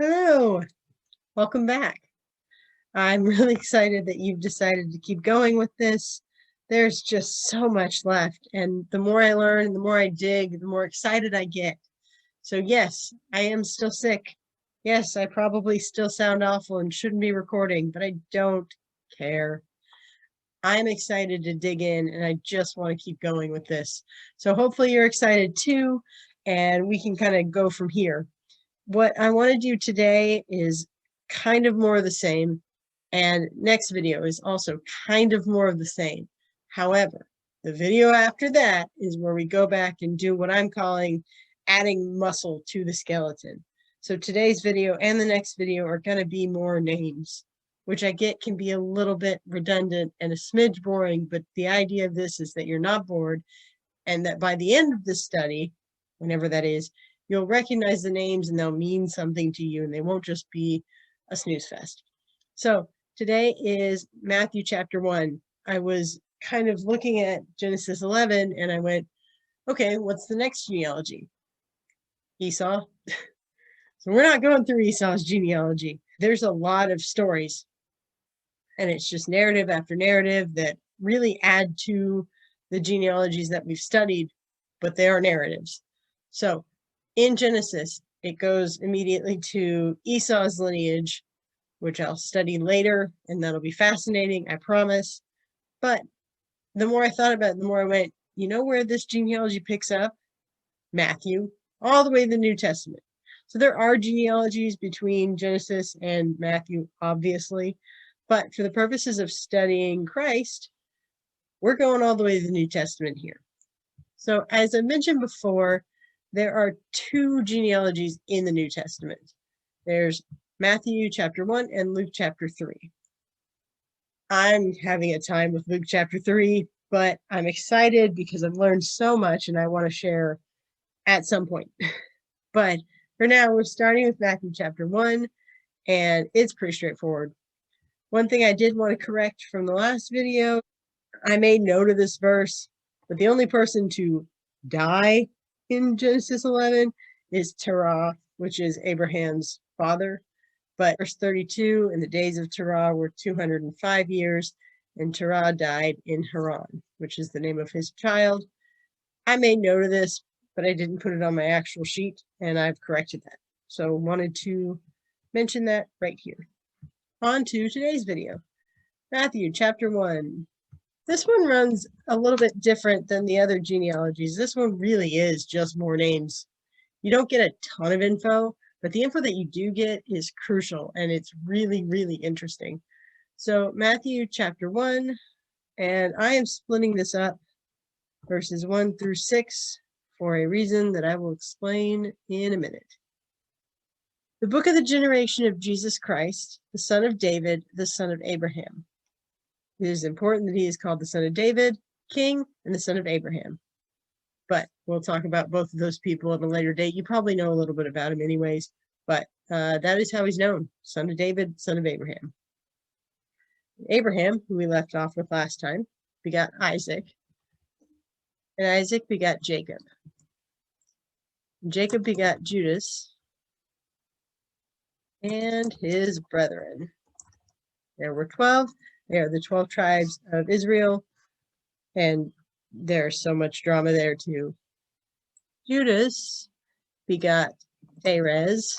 Hello, welcome back. I'm really excited that you've decided to keep going with this. There's just so much left, and the more I learn, the more I dig, the more excited I get. So yes, I am still sick. Yes, I probably still sound awful and shouldn't be recording, but I don't care. I'm excited to dig in, and I just want to keep going with this. So hopefully you're excited too, and we can kind of go from here. What I want to do today is kind of more of the same, and next video is also kind of more of the same. However, the video after that is where we go back and do what I'm calling adding muscle to the skeleton. So today's video and the next video are going to be more names, which I get can be a little bit redundant and a smidge boring, but the idea of this is that you're not bored and that by the end of the study, whenever that is, you'll recognize the names and they'll mean something to you and they won't just be a snooze fest. So today is Matthew chapter 1. I was kind of looking at Genesis 11 and I went, okay, what's the next genealogy? Esau. So we're not going through Esau's genealogy. There's a lot of stories and it's just narrative after narrative that really add to the genealogies that we've studied, but they are narratives. So in Genesis, it goes immediately to Esau's lineage, which I'll study later, and that'll be fascinating, I promise. But the more I thought about it, the more I went, you know where this genealogy picks up? Matthew, all the way to the New Testament. So there are genealogies between Genesis and Matthew, obviously, but for the purposes of studying Christ, we're going all the way to the New Testament here. So as I mentioned before, there are two genealogies in the New Testament. There's Matthew chapter 1 and Luke chapter 3. I'm having a time with Luke chapter 3, but I'm excited because I've learned so much and I want to share at some point. But for now, we're starting with Matthew chapter 1, and it's pretty straightforward. One thing I did want to correct from the last video, I made note of this verse, but the only person to die in Genesis 11 is Terah, which is Abraham's father. But verse 32, in the days of Terah were 205 years, and Terah died in Haran, which is the name of his child. I made note of this, but I didn't put it on my actual sheet, and I've corrected that. So wanted to mention that right here. On to today's video. Matthew chapter 1. This one runs a little bit different than the other genealogies. This one really is just more names. You don't get a ton of info, but the info that you do get is crucial, and it's really, really interesting. So Matthew chapter 1, and I am splitting this up, verses 1 through 6, for a reason that I will explain in a minute. The book of the generation of Jesus Christ, the son of David, the son of Abraham. It is important that he is called the son of David, king, and the son of Abraham. But we'll talk about both of those people at a later date. You probably know a little bit about him anyways, but that is how he's known, son of David, son of Abraham. Abraham, who we left off with last time, begot Isaac, and Isaac begot Jacob. Jacob begot Judas and his brethren. There were 12. They are the 12 tribes of Israel, and there's so much drama there too. Judas begot Perez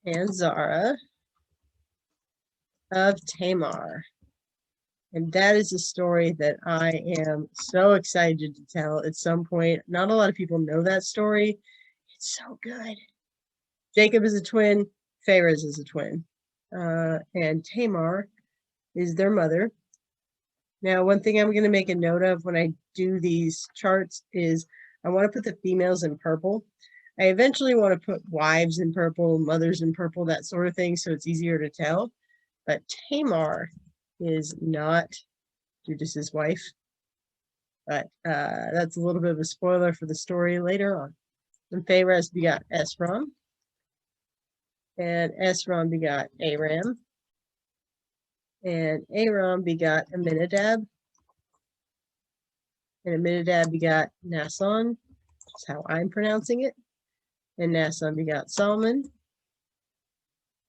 and Zara of Tamar. And that is a story that I am so excited to tell at some point. Not a lot of people know that story. It's so good. Jacob is a twin. Perez is a twin. And Tamar is their mother. Now, one thing I'm going to make a note of when I do these charts is I want to put the females in purple. I eventually want to put wives in purple, mothers in purple, that sort of thing, so it's easier to tell. But Tamar is not Judas's wife. But that's a little bit of a spoiler for the story later on. And Perez begot Esrom. And Esrom begot Aram. And Aram begot Aminadab. And Aminadab begot Naasson, which is how I'm pronouncing it. And Naasson begot Solomon.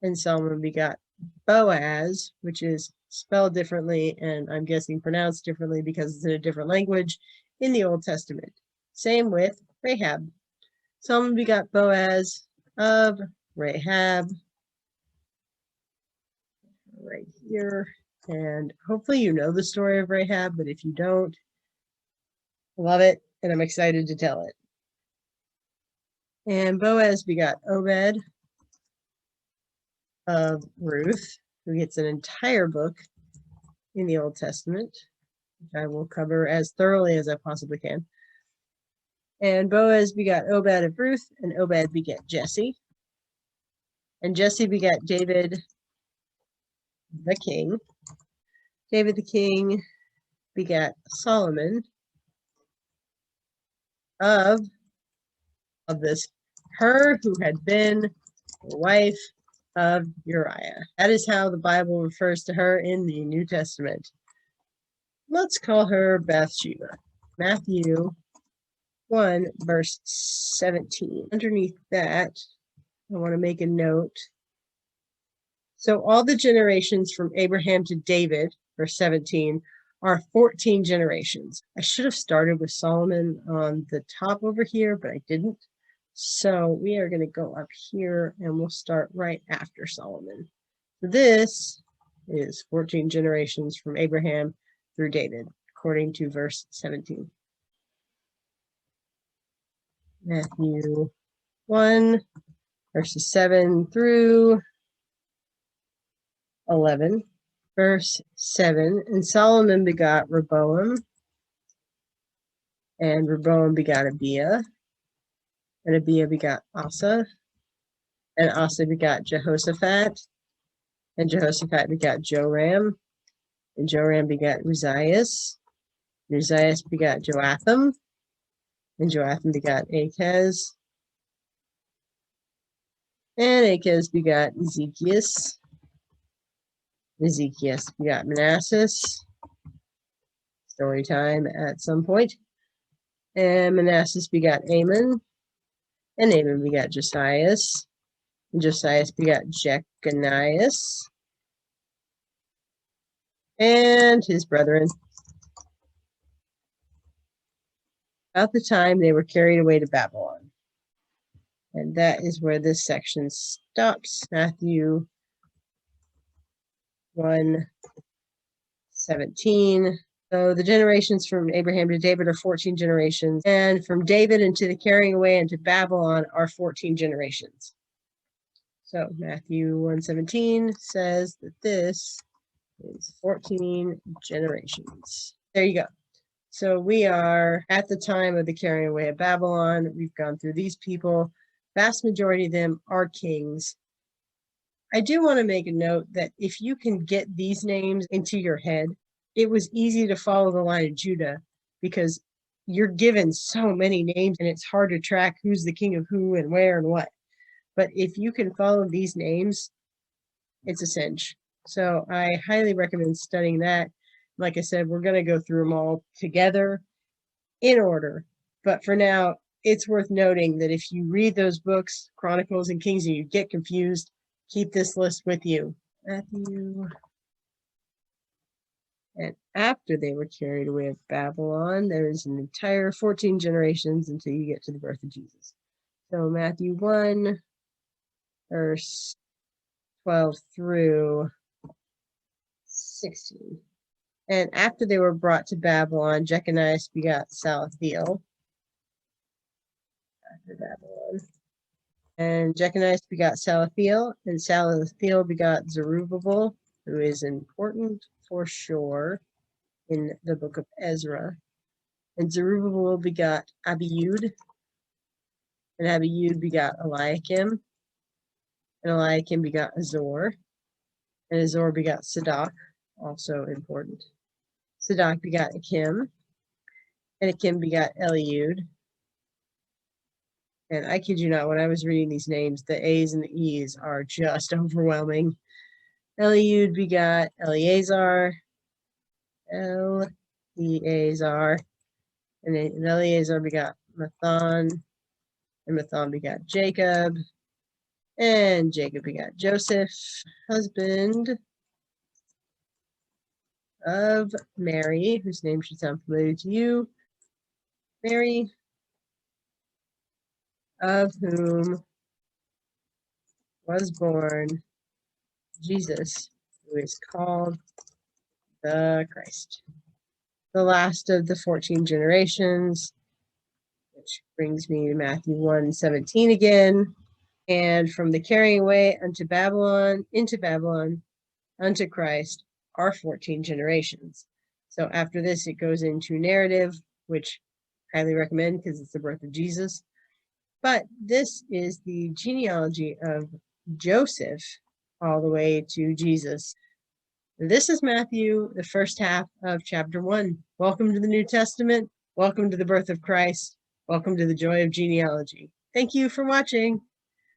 And Solomon begot Boaz, which is spelled differently and I'm guessing pronounced differently because it's in a different language in the Old Testament. Same with Rahab. Solomon begot Boaz of Rahab, right here. And hopefully you know the story of Rahab, but if you don't, I love it and I'm excited to tell it. And Boaz begot Obed of Ruth, who gets an entire book in the Old Testament, which I will cover as thoroughly as I possibly can. And Boaz begot Obed of Ruth, and Obed begat Jesse. And Jesse begat David the king. David the king begat Solomon of this, her who had been the wife of Uriah. That is how the Bible refers to her in the New Testament. Let's call her Bathsheba. Matthew 1, verse 17. Underneath that, I want to make a note. So all the generations from Abraham to David, verse 17, are 14 generations. I should have started with Solomon on the top over here, but I didn't. So we are going to go up here and we'll start right after Solomon. This is 14 generations from Abraham through David, according to verse 17. Matthew 1, verses 7 through 11. Verse 7, and Solomon begot Rehoboam, and Rehoboam begot Abiah, and Abiah begot Asa, and Asa begot Jehoshaphat, and Jehoshaphat begot Joram, and Joram begot Uzzias, and Uzzias begot Joatham, and Joatham begot Achaz, and Achaz begot Ezekias, Ezekias begot Manassas. Story time at some point. And Manassas begot Amon, and Amon begot Josias, and Josias begot Jeconias, and his brethren. About the time they were carried away to Babylon. And that is where this section stops. Matthew 1:17. So the generations from Abraham to David are 14 generations, and from David into the carrying away into Babylon are 14 generations. So Matthew 1:17 says that this is 14 generations. There you go. So we are at the time of the carrying away of Babylon. We've gone through these people. Vast majority of them are kings. I do want to make a note that if you can get these names into your head, it was easy to follow the line of Judah because you're given so many names and it's hard to track who's the king of who and where and what. But if you can follow these names, it's a cinch. So I highly recommend studying that. Like I said, we're going to go through them all together in order. But for now, it's worth noting that if you read those books, Chronicles and Kings, and you get confused, keep this list with you. Matthew. And after they were carried away of Babylon, there is an entire 14 generations until you get to the birth of Jesus. So Matthew 1, verse 12 through 16. And after they were brought to Babylon, Jeconias begot Salathiel. After Babylon. And Jeconias begot Salathiel, and Salathiel begot Zerubbabel, who is important for sure in the book of Ezra. And Zerubbabel begot Abiud, and Abiud begot Eliakim, and Eliakim begot Azor, and Azor begot Sadoc, also important. Sadoc begot Akim, and Akim begot Eliud. And I kid you not, when I was reading these names, the A's and the E's are just overwhelming. Eliud begot Eleazar, and Eleazar begot Mathan, and Mathon begot Jacob, and Jacob begot Joseph, husband of Mary, whose name should sound familiar to you. Mary, of whom was born Jesus, who is called the Christ. The last of the 14 generations, which brings me to Matthew 1:17 again. And from the carrying away unto Babylon, into Babylon, unto Christ, are 14 generations. So after this, it goes into narrative, which I highly recommend because it's the birth of Jesus. But this is the genealogy of Joseph all the way to Jesus. This is Matthew, the first half of chapter 1. Welcome to the New Testament. Welcome to the birth of Christ. Welcome to the joy of genealogy. Thank you for watching.